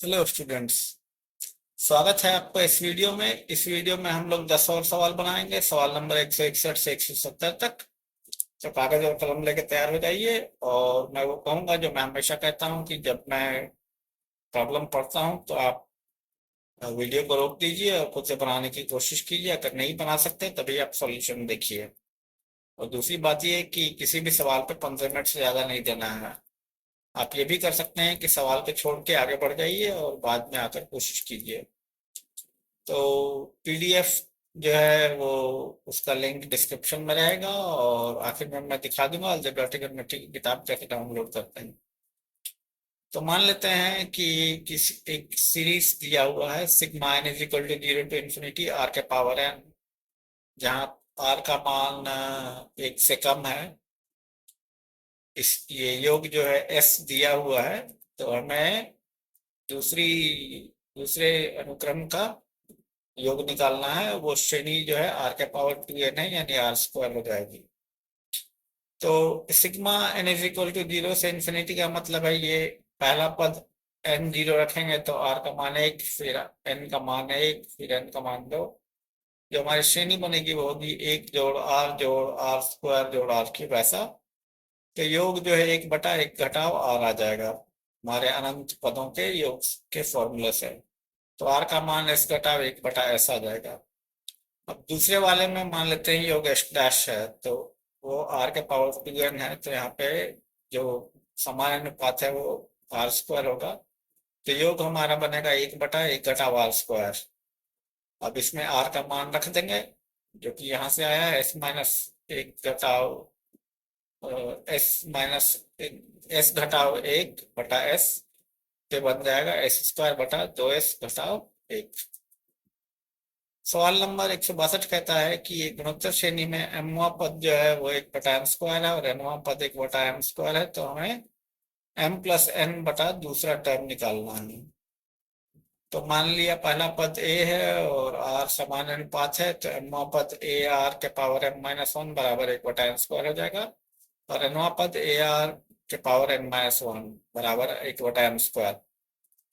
Hello students. स्वागत है आपका इस वीडियो में हम लोग 10 और सवाल बनाएंगे। सवाल नंबर 161 से 170 तक। तो कागज और कलम लेके तैयार हो जाइए। और मैं वो कहूँगा जो मैं हमेशा कहता हूँ कि जब मैं प्रॉब्लम पढ़ता हूँ तो आप वीडियो को रोक दीजिए और खुद से बनाने की कोशिश कीजिए। अगर नहीं बना सकते तभी आप सॉल्यूशन देखिए। और दूसरी बात ये है कि किसी भी सवाल पे 15 मिनट से ज़्यादा नहीं देना है। आप ये भी कर सकते हैं कि सवाल को छोड़ के आगे बढ़ जाइए और बाद में आकर कोशिश कीजिए। तो पीडीएफ जो है वो उसका लिंक डिस्क्रिप्शन में रहेगा और आखिर में मैं दिखा दूंगा अलजेब्रा ट्रिग्नोमेट्री की किताब कैसे डाउनलोड करते हैं। तो मान लेते हैं कि एक सीरीज दिया हुआ है sigma n is equal to 0 to ∞ r के पावर n, जहाँ r का मान 1 से कम है। इस ये योग जो है s दिया हुआ है। तो हमें दूसरी दूसरे अनुक्रम का योग निकालना है। वो श्रेणी जो है आर के पावर 2n है, यानी आर स्क्वायर हो जाएगी। तो sigma n is equal to 0 से इन्फिनिटी का मतलब है ये पहला पद n 0 रखेंगे तो r का मान 1, फिर n का मान 1, फिर n का मान 2। जो हमारी श्रेणी बनेगी वो होगी 1 जोड़ r स्क्वायर जोड़ r क्यूब, ऐसा। तो योग जो है 1/1 घटाव r आ जाएगा हमारे अनंत पदों के योग के फॉर्मूले से। तो r का मान s घटाव 1/s आ जाएगा। अब दूसरे वाले में मान लेते हैं योग एस डैश है, तो वो आर के पावर 2n है। तो यहाँ पे जो समान अनुपात है वो आर स्क्वायर होगा। तो योग हमारा बनेगा 1/1 घटाव आर स्क्वायर। अब इसमें आर का मान रख देंगे जो कि यहाँ से आया है s माइनस 1 घटाव एस माइनस एस घटाव 1/s। तो बन जाएगा s स्क्वायर बटा 2s घटाव 1। सवाल नंबर 162 कहता है कि एक गुणोत्तर श्रेणी में एमवा पद जो है वो 1/m स्क्वायर है और एनवा पद 1/m स्क्वायर है। तो हमें m प्लस n बटा दूसरा टर्म निकालना है। तो मान लिया पहला पद a है और r समान अनुपात है, तो एमवा पद a r के पावर m-1 बराबर 1/m स्क्वायर हो जाएगा और एनवा पद a r के पावर n-1 बराबर 1/m स्क्वायर।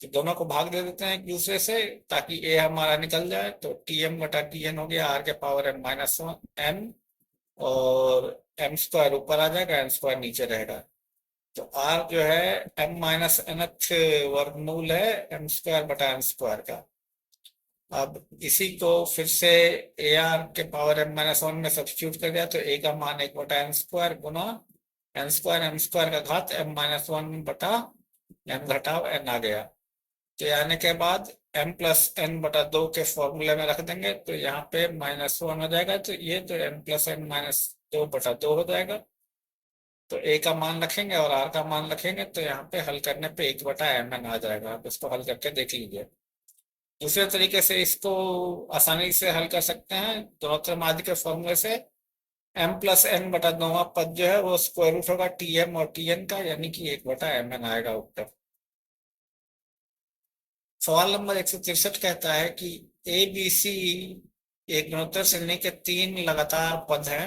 तो दोनों को भाग दे देते हैं एक दूसरे से ताकि ए हमारा निकल जाए। तो टी एम बटा टी एन हो गया आर के पावर m-1 m, और m स्क्वायर ऊपर आ जाएगा, n स्क्वायर नीचे रहेगा। तो r जो है m-nth वर्गमूल है m स्क्वायर बटा n स्क्वायर का। अब इसी को फिर से ए आर के पावर m-1 में सब्स्टिट्यूट कर दिया तो a का मान 1/n स्क्वायर गुना n स्क्वायर का घात m-1 बटा n घटाव n आ गया। तो आने के बाद m प्लस n बटा 2 के फॉर्मूले में रख देंगे तो यहाँ पे -1 हो जाएगा। तो ये तो m प्लस n माइनस 2 बटा 2 हो जाएगा। तो a का मान रखेंगे और r का मान रखेंगे तो यहाँ पे हल करने पे 1/mn आ जाएगा। आप इसको हल करके देख लीजिए। दूसरे तरीके से इसको आसानी से हल कर सकते हैं दोनों माध्य के फॉर्मूले से। m प्लस n बटा 2वां पद जो है वो स्क्वायर रूट होगा tm और tn का, यानी कि 1/mn आएगा उत्तर। सवाल नंबर 163 कहता है कि ए बी सी एक गुणोत्तर श्रेणी के 3 लगातार पद हैं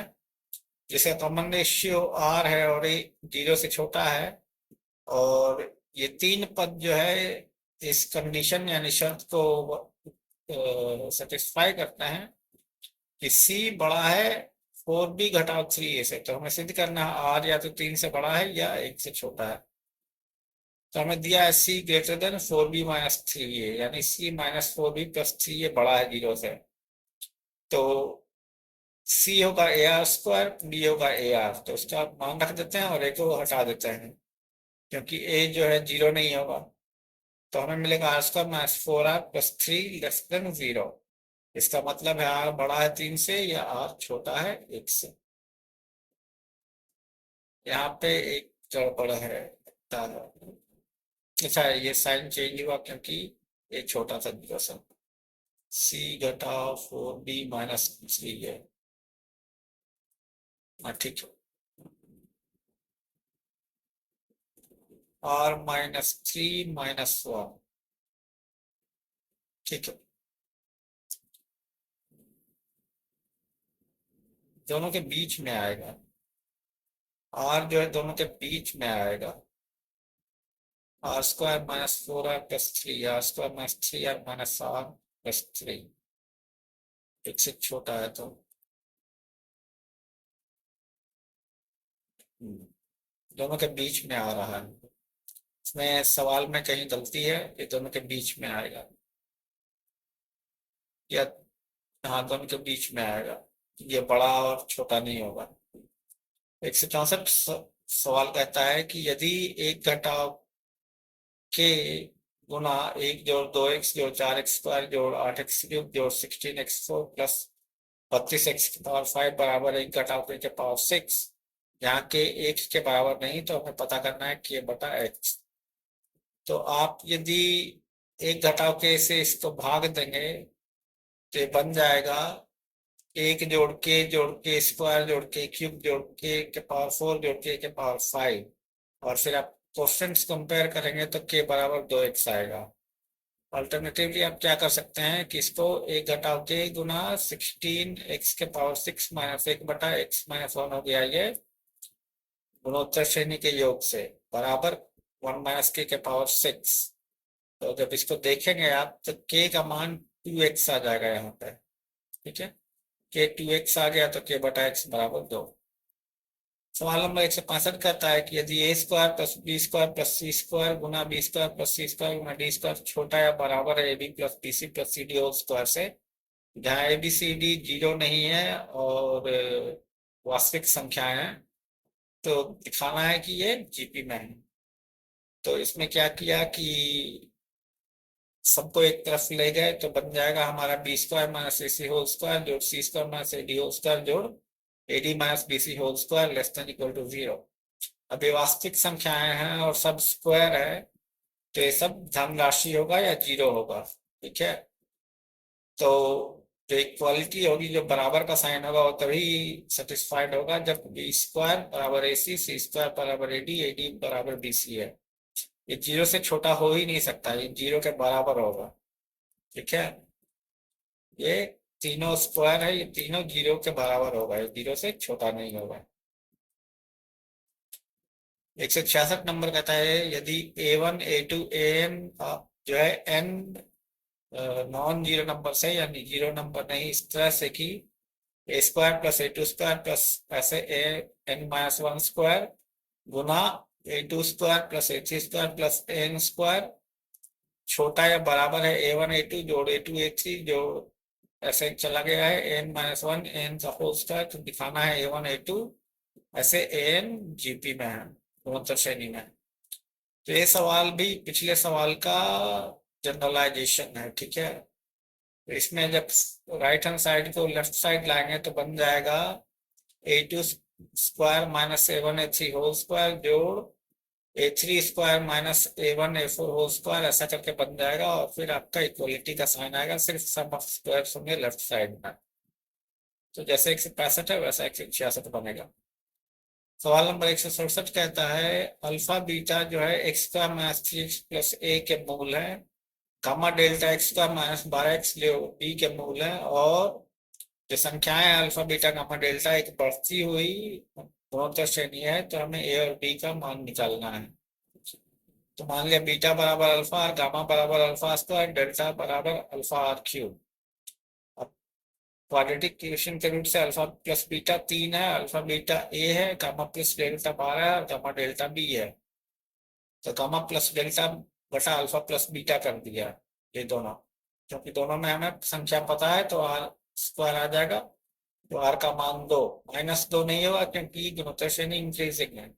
जिसे कॉमन रेशियो r है और ए 0 से छोटा है। और ये 3 पद जो है इस कंडीशन यानी शर्त को सेटिस्फाई करते हैं कि c बड़ा है 4b घटाव 3a से। तो हमें सिद्ध करना है r या तो 3 से बड़ा है या 1 से छोटा है। तो हमें दिया है c greater than 4b minus 3a, यानी c minus 4b plus 3a बड़ा है 0 से। तो c होगा ए आर स्क्वायर, b होगा ए आर। तो उसका मान रख देते हैं और a को हटा देते हैं क्योंकि a जो है 0 नहीं होगा। तो हमें मिलेगा r square minus 4r plus 3 less than 0। इसका मतलब है r बड़ा है 3 से या r छोटा है 1 से। यहाँ पे एक गड़बड़ है। अच्छा, ये साइन चेंज हुआ क्योंकि ये छोटा सा 0 सा c घटाव 4b माइनस 3 है। हाँ ठीक है, r-3 - 1 ठीक है। दोनों के बीच में आएगा, r जो है दोनों के बीच में आएगा। R square minus 4r plus 3r square minus 3r minus r plus 3 एक से छोटा है तो दोनों के बीच में आ रहा है। इसमें सवाल में कहीं गलती है, ये दोनों के बीच में आएगा या हाँ दोनों के बीच में आएगा, ये बड़ा और छोटा नहीं होगा। 164 सवाल कहता है कि यदि एक घटाव के गुना 1 जोड़ 2x जोड़ 4x स्क्वायर जोड़ 8x क्यूब जोड़ 16x4 प्लस 32x की पावर 5 बराबर एक घटाव के पावर 6, यहाँ के एक के बराबर नहीं तो हमें पता करना है k बटा x। तो आप यदि एक घटाव के से इसको भाग देंगे तो ये बन जाएगा 1 जोड़ के स्क्वायर जोड़ के क्यूब जोड़ के पावर 4 जोड़ के पावर 5, और फिर आप क्वेश्चंस कंपेयर करेंगे तो k बराबर 2x आएगा। अल्टरनेटिवली आप क्या कर सकते हैं कि इसको एक घटाव के गुना 16x के पावर 6 माइनस 1 बटा x माइनस 1 हो गया ये गुणोत्तर श्रेणी के योग से बराबर 1 माइनस के पावर 6। तो जब इसको देखेंगे आप तो k का मान 2x आ जाएगा यहाँ पे, ठीक है। k 2x आ गया तो k बटा x बराबर 2। सवाल नंबर 165 कहता है कि यदि A square plus B square plus C square गुना B square plus C square गुना डी स्क्वायर छोटा या बराबर है A B plus B C plus C D whole square से, जहाँ A B C D zero नहीं है और वास्तविक संख्याएं हैं, तो दिखाना है कि ये जीपी में है। तो इसमें क्या किया कि सबको एक तरफ ले गए तो बन जाएगा हमारा B square minus A C whole square जोड़ C square minus A D whole square जोड़ A D minus B C whole square less than equal to 0। अब ये वास्तविक संख्याएं हैं और सब स्क्वायर है तो ये सब धन राशि होगा या जीरो होगा, ठीक है। तो जो इक्वालिटी होगी, जो बराबर का साइन होगा वो तभी सेटिस्फाइड होगा जब बी स्क्वायर बराबर ए सी स्क्वायर बराबर ए डी बराबर बी सी है। ये जीरो से छोटा हो ही नहीं सकता, ये जीरो के बराबर होगा, ठीक है। ये तीनों स्क्वायर है, ये तीनों जीरो के बराबर होगा, ये जीरो से छोटा नहीं होगा। 166 नंबर कहता है यदि A1 A2 AN जो है n नॉन जीरो नंबर से यानी जीरो नंबर नहीं, इस तरह से कि A square plus A two square plus ऐसे ए एन माइनस 1 स्क्वायर गुना A two square plus A three square plus N square छोटा या बराबर है A1 A2 जोड़ A2 A3 जो ऐसे चला गया है एन माइनस 1 एन का होल स्क्वायर, तो दिखाना है A1 A2 ऐसे एन जीपी में है गुणोत्तर श्रेणी में। तो ये सवाल भी पिछले सवाल का जनरलाइजेशन है, ठीक है। तो इसमें जब राइट हैंड साइड को लेफ्ट साइड लाएंगे तो बन जाएगा A2 square minus A1 A3 whole square जोड़ A3 square minus A1 A4 whole square, ऐसा करके बन जाएगा और फिर आपका इक्वलिटी का साइन आएगा, सिर्फ सम ऑफ स्क्वायर्स होंगे लेफ्ट साइड में। तो जैसे 165 है वैसा 166 बनेगा। सवाल नंबर 167 कहता है अल्फा बीटा जो है X square minus 3x plus A के मूल है, gamma delta X square minus 12x जो बी के मूल है, और जो संख्याएं अल्फा बीटा गामा डेल्टा एक बढ़ती हुई गुणोत्तर श्रेणी है, तो हमें ए और बी का मान निकालना है। तो मान लिया बीटा बराबर अल्फा और गामा बराबर अल्फा स्क्वायर डेल्टा बराबर अल्फा आर क्यूब। अब क्वाड्रेटिक इक्वेशन के रूट से अल्फा प्लस बीटा 3 है, अल्फा बीटा ए है, गामा प्लस डेल्टा 12 है और गामा डेल्टा बी है। तो गामा प्लस डेल्टा बटा अल्फा प्लस बीटा कर दिया ये दोनों, क्योंकि दोनों में हमें संख्या पता है तो आर स्क्वायर आ जाएगा। तो आर का मान 2 माइनस 2 नहीं होगा क्योंकि गुणोत्तर श्रेणी इंक्रीजिंग है।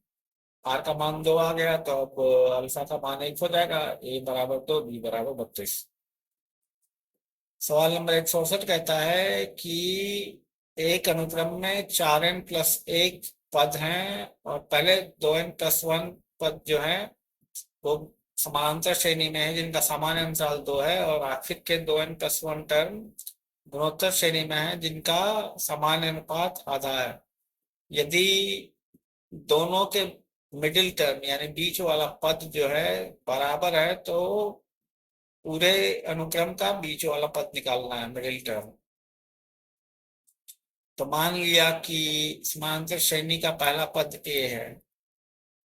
आर का मान 2 आ गया तो अब अल्फा का मान 1 हो जाएगा, ए बराबर 2 बी बराबर 32। सवाल नंबर 168 कहता है कि एक अनुक्रम में 4n प्लस 1 पद हैं और पहले 2n प्लस 1 पद जो है वो समानांतर श्रेणी में है जिनका सामान्य अंतराल 2 है, और आखिर के 2n प्लस 1 टर्म गुणोत्तर श्रेणी में है जिनका सामान्य अनुपात आधा है। यदि दोनों के मिडिल टर्म यानी बीच वाला पद जो है बराबर है तो पूरे अनुक्रम का बीच वाला पद निकालना है, मिडिल टर्म। तो मान लिया कि समानांतर श्रेणी का पहला पद ए है,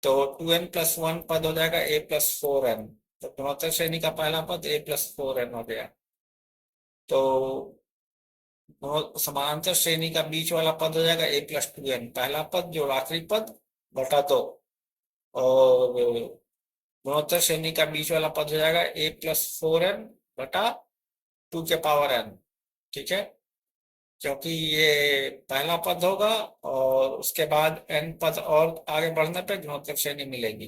तो 2n+1 पद हो जाएगा a+4n। तो गुणोत्तर श्रेणी का पहला पद a+4n हो गया। तो समानांतर श्रेणी का बीच वाला पद हो जाएगा a+2n, पहला पद जो आखिरी पद बटा 2। और गुणोत्तर श्रेणी का बीच वाला पद हो जाएगा a+4n बटा 2n। ठीक है, क्योंकि ये पहला पद होगा और उसके बाद n पद और आगे बढ़ने पे गुणोत्तर श्रेणी मिलेगी।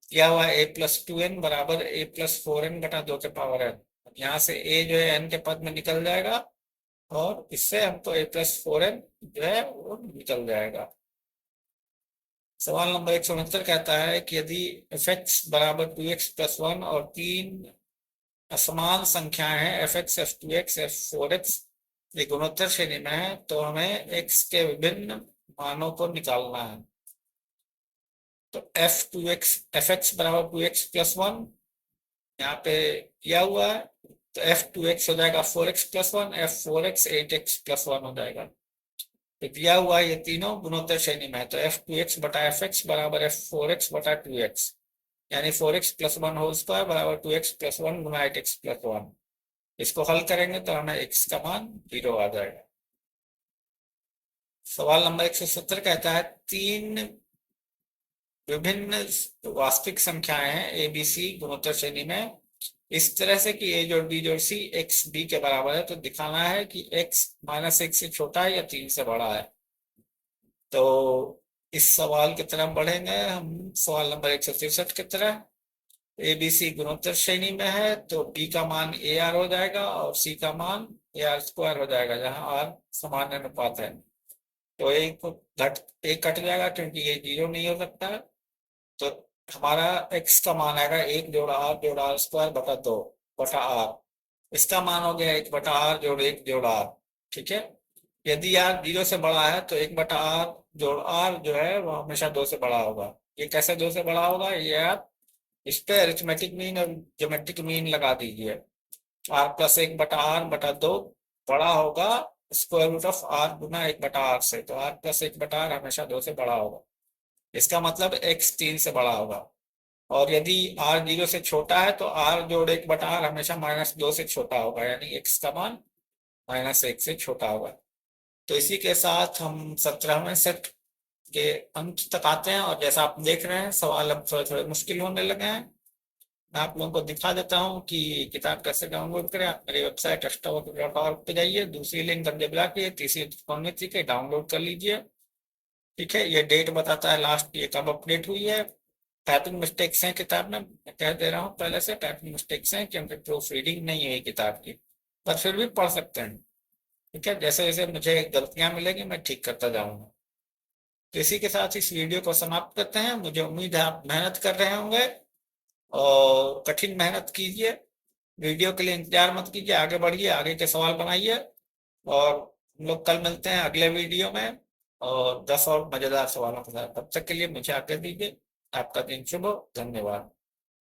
क्या हुआ a+2n बराबर a+4n बटा 2n। यहाँ से a जो है n के पद में निकल जाएगा और इससे हमको a+4n जो है वो निकल जाएगा। सवाल नंबर 169 कहता है कि यदि f(x) बराबर 2x+1 और तीन असमान संख्याएं हैं f(x), f(2x), f(4x) ये गुणोत्तर श्रेणी में है, तो हमें x के विभिन्न मानों को निकालना है। तो f(x) बराबर 2x+1 यहाँ पे दिया हुआ है, तो f(2x) हो जाएगा 4x+1, f(4x) 8x+1 हो जाएगा। तो दिया हुआ ये तीनों गुणोत्तर श्रेणी में है, तो f(2x) बटा f(x) बराबर f(4x) बटा 2x, यानी 4x+1 होल स्क्वायर बराबर 2x+1 गुना 8x+1। इसको हल करेंगे तो हमें x का मान 0 आ जाएगा। सवाल नंबर 170 कहता है तीन विभिन्न वास्तविक संख्याएं हैं ए बी सी गुणोत्तर श्रेणी में इस तरह से कि ए जोड़ बी जोड़ सी एक्स बी के बराबर है। तो दिखाना है कि x -1 से छोटा है या 3 से बड़ा है। तो इस सवाल की तरफ बढ़ेंगे हम सवाल नंबर 163 की तरह। ए बी सी गुणोत्तर श्रेणी में है तो बी का मान ए आर हो जाएगा और सी का मान ए आर स्क्वायर हो जाएगा, जहां आर समान अनुपात है। तो एक कट जाएगा क्योंकि ये 0 नहीं हो सकता है। तो हमारा x का मान आएगा 1 जोड़ आर जोड़ आर स्क्वायर बटा 2 बटा आर। इसका मान हो गया 1 बटा आर जोड़ 1 जोड़ आर। ठीक है, यदि आर 0 से बड़ा है तो 1 बटा आर जोड़ आर जो है वो हमेशा 2 से बड़ा होगा। ये कैसे 2 से बड़ा होगा, ये आप इस पे अरिथमेटिक मीन और ज्योमेट्रिक मीन लगा दीजिए। r+1 बटा आर बटा 2 बड़ा होगा स्क्वायर रूट ऑफ आर गुना 1 बटा आर से। तो r+1 बटा आर हमेशा 2 से बड़ा होगा, इसका मतलब x 3 से बड़ा होगा। और यदि r 0 से छोटा है तो r जोड़ 1 बटा आर हमेशा -2 से छोटा होगा, यानी x का मान -1 से छोटा होगा। तो इसी के साथ हम 17वें सेट के अंत तक आते हैं। और जैसा आप देख रहे हैं सवाल अब थोड़े थोड़े मुश्किल होने लगे हैं। मैं आप लोगों को दिखा देता हूँ कि किताब कैसे डाउनलोड करें। आप मेरी वेबसाइट ashtover.org पे जाइए, दूसरी लिंक हमने मिला के तीसरी कॉर्नर के डाउनलोड कर लीजिए। ठीक है, ये डेट बताता है लास्ट ये कब अपडेट हुई है। टाइपिंग मिस्टेक्स हैं किताब में, मैं कह दे रहा हूँ पहले से, टाइपिंग मिस्टेक्स हैं क्योंकि प्रूफ रीडिंग नहीं है किताब की, पर फिर भी पढ़ सकते हैं। ठीक है, जैसे जैसे मुझे गलतियां मिलेंगी मैं ठीक करता जाऊंगा। तो इसी के साथ इस वीडियो को समाप्त करते हैं। मुझे उम्मीद है आप मेहनत कर रहे होंगे और कठिन मेहनत कीजिए। वीडियो के लिए इंतजार मत कीजिए, आगे बढ़िए, आगे के सवाल बनाइए और हम लोग कल मिलते हैं अगले वीडियो में और 10 और मजेदार सवालों के साथ। तब तक के लिए मुझे आज्ञा दीजिए। आपका दिन शुभ हो। धन्यवाद।